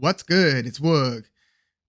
What's good? It's Woog.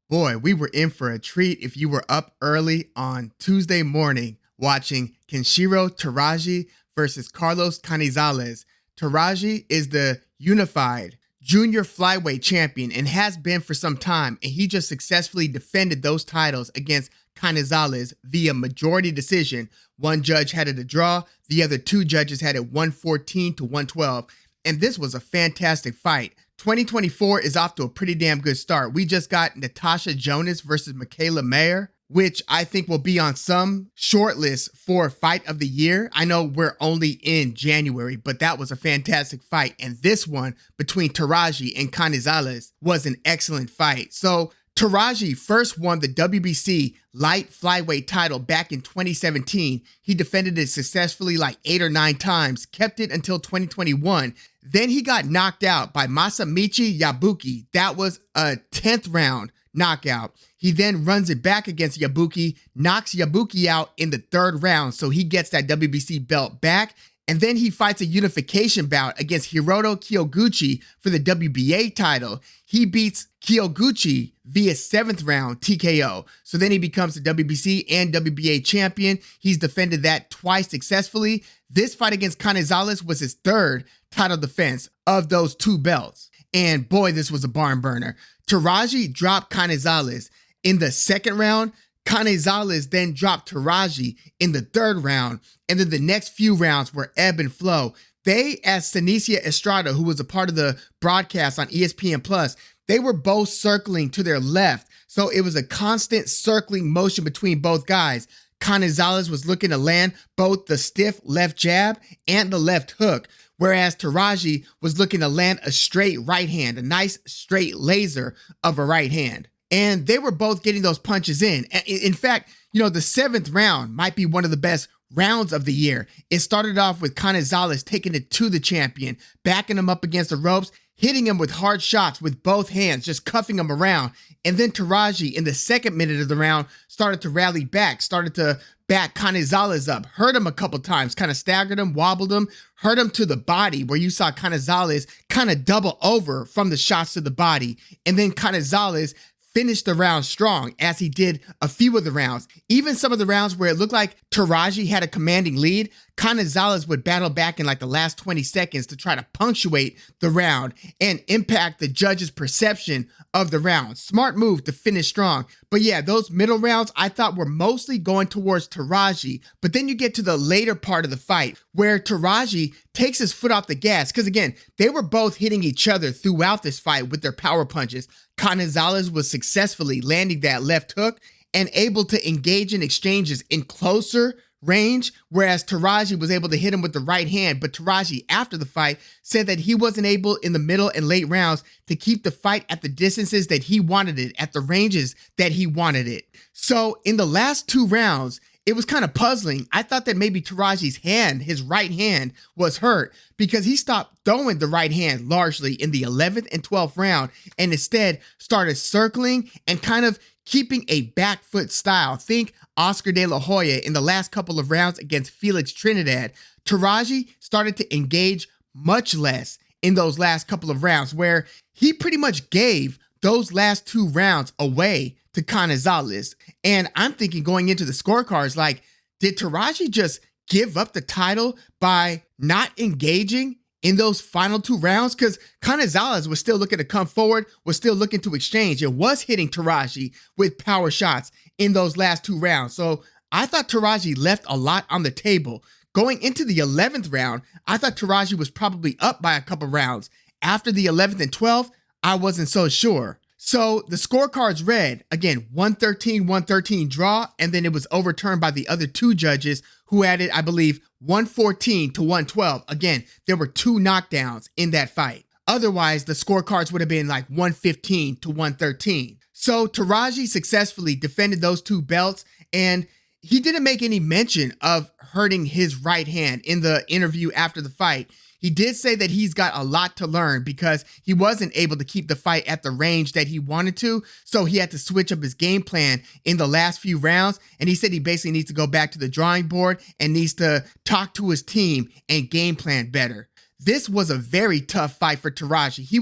Boy, we were in for a treat if you were up early on Tuesday morning watching Kenshiro Teraji versus Carlos Canizales. Teraji is the unified junior flyweight champion and has been for some time, and he just successfully defended those titles against Canizales via majority decision. One judge had it a draw, the other two judges had it 114 to 112, and this was a fantastic fight. 2024 is off to a pretty damn good start. We just got Natasha Jonas versus Michaela Mayer, which I think will be on some shortlist for fight of the year. I know we're only in January, but that was a fantastic fight. And this one between Teraji and Canizales was an excellent fight. So Teraji first won the WBC light flyweight title back in 2017. He defended it successfully like 8 or 9 times, kept it until 2021. Then he got knocked out by Masamichi Yabuki. That was a 10th round knockout. He then runs it back against Yabuki, knocks Yabuki out in the 3rd round, so he gets that WBC belt back. And then he fights a unification bout against Hiroto Kyoguchi for the WBA title. He beats Kyoguchi via 7th round TKO. So then he becomes the WBC and WBA champion. He's defended that twice successfully. This fight against Canizales was his 3rd title defense of those 2 belts. And boy, this was a barn burner. Teraji dropped Canizales in the 2nd round. Canizales then dropped Teraji in the 3rd round, and then the next few rounds were ebb and flow. They, as Senicia Estrada, who was a part of the broadcast on ESPN+, they were both circling to their left, so it was a constant circling motion between both guys. Canizales was looking to land both the stiff left jab and the left hook, whereas Teraji was looking to land a straight right hand, a nice straight laser of a right hand. And they were both getting those punches in. In fact, the 7th round might be one of the best rounds of the year. It started off with Canizales taking it to the champion, backing him up against the ropes, hitting him with hard shots with both hands, just cuffing him around. And then Teraji, in the 2nd minute of the round, started to rally back, started to back Canizales up, hurt him a couple times, kind of staggered him, wobbled him, hurt him to the body, where you saw Canizales kind of double over from the shots to the body. And then Canizales finished the round strong, as he did a few of the rounds. Even some of the rounds where it looked like Teraji had a commanding lead, Canizales would battle back in like the last 20 seconds to try to punctuate the round and impact the judge's perception of the round. Smart move to finish strong. But yeah, those middle rounds I thought were mostly going towards Teraji. But then you get to the later part of the fight where Teraji takes his foot off the gas, because again, they were both hitting each other throughout this fight with their power punches. Canizales was successfully landing that left hook and able to engage in exchanges in closer range, whereas Teraji was able to hit him with the right hand. But Teraji, after the fight, said that he wasn't able in the middle and late rounds to keep the fight at the distances that he wanted it, at the ranges that he wanted it. So in the last 2 rounds, it was kind of puzzling. I thought that maybe Teraji's hand, his right hand, was hurt, because he stopped throwing the right hand largely in the 11th and 12th round and instead started circling and kind of keeping a back foot style. Think Oscar De La Hoya in the last couple of rounds against Felix Trinidad. Teraji started to engage much less in those last couple of rounds, where he pretty much gave those last 2 rounds away to Canizales. And I'm thinking, going into the scorecards, like, did Teraji just give up the title by not engaging in those final 2 rounds? Because Canizales was still looking to come forward, was still looking to exchange, and was hitting Teraji with power shots in those last 2 rounds. So I thought Teraji left a lot on the table. Going into the 11th round, I thought Teraji was probably up by a couple rounds. After the 11th and 12th, I wasn't so sure. So the scorecards read, again, 113-113 draw, and then it was overturned by the other 2 judges who added, I believe, 114 to 112. Again, there were 2 knockdowns in that fight. Otherwise, the scorecards would have been like 115 to 113. So Teraji successfully defended those 2 belts, and he didn't make any mention of hurting his right hand in the interview after the fight. He did say that he's got a lot to learn because he wasn't able to keep the fight at the range that he wanted to, so he had to switch up his game plan in the last few rounds, and he said he basically needs to go back to the drawing board and needs to talk to his team and game plan better. this was a very tough fight for Taraji. He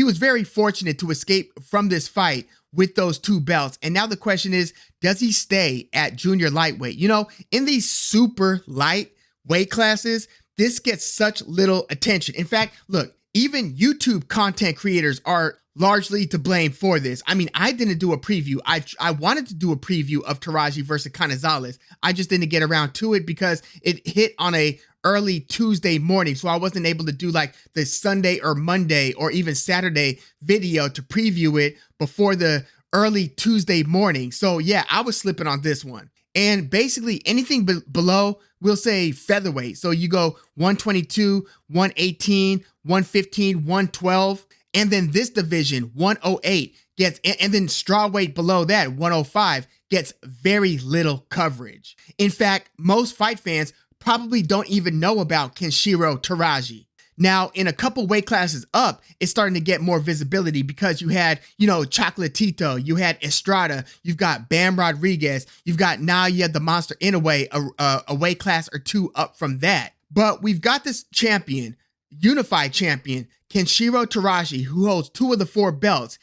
was very fortunate to escape from this fight with those 2 belts. And now the question is, does he stay at junior lightweight? You know, in these super light weight classes, this gets such little attention. In fact, look, even YouTube content creators are largely to blame for this. I mean, I didn't do a preview. I wanted to do a preview of Taraji versus Canizales. I just didn't get around to it because it hit on a early Tuesday morning. So I wasn't able to do like the Sunday or Monday or even Saturday video to preview it before the early Tuesday morning. So yeah, I was slipping on this one. And basically anything below, we'll say featherweight. So you go 122, 118, 115, 112. And then this division, 108, gets, and then strawweight below that, 105, gets very little coverage. In fact, most fight fans probably don't even know about Kenshiro Taraji. Now, in a couple weight classes up, it's starting to get more visibility because you had, you know, Chocolatito, you had Estrada, you've got Bam Rodriguez, you've got Naoya the Monster Inoue, a weight class or 2 up from that. But we've got this champion, unified champion, Kenshiro Taraji, who holds 2 of the 4 belts.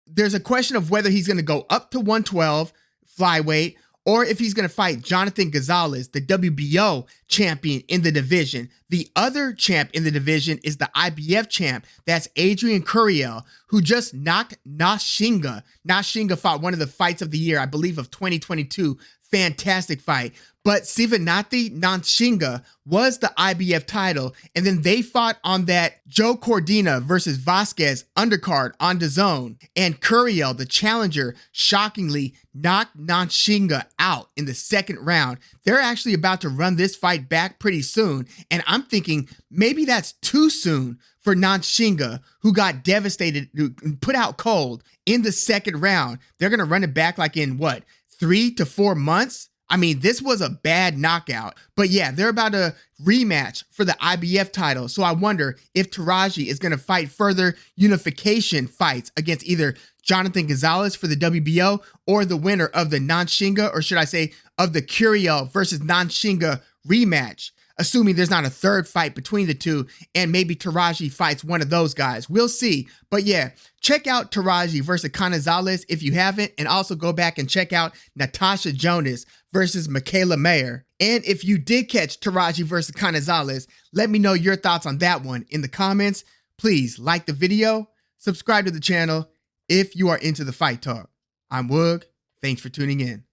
There's a question of whether he's going to go up to 112 flyweight or if he's going to fight Jonathan Gonzalez, the WBO champion in the division. The other champ in the division is the IBF champ. That's Adrian Curiel, who just knocked Nashinga. Nashinga fought one of the fights of the year, I believe, of 2022. Fantastic fight. But Sivanati Nashinga was the IBF title, and then they fought on that Joe Cordina versus Vasquez undercard on DAZN, and Curiel, the challenger, shockingly knocked Nashinga out in the 2nd round. They're actually about to run this fight back pretty soon, and I'm thinking maybe that's too soon for Nashinga, who got devastated, put out cold in the 2nd round. They're going to run it back like in what, 3 to 4 months? I mean, this was a bad knockout, but yeah, they're about to rematch for the IBF title. So I wonder if Taraji is going to fight further unification fights against either Jonathan Gonzalez for the WBO or the winner of the Nashinga, or should I say of the Curiel versus Nashinga rematch, assuming there's not a 3rd fight between the 2 and maybe Taraji fights one of those guys. We'll see. But yeah, check out Taraji versus Canizales if you haven't, and also go back and check out Natasha Jonas versus Michaela Mayer. And if you did catch Taraji versus Canizales, let me know your thoughts on that one in the comments. Please like the video, subscribe to the channel if you are into the fight talk. I'm Woog. Thanks for tuning in.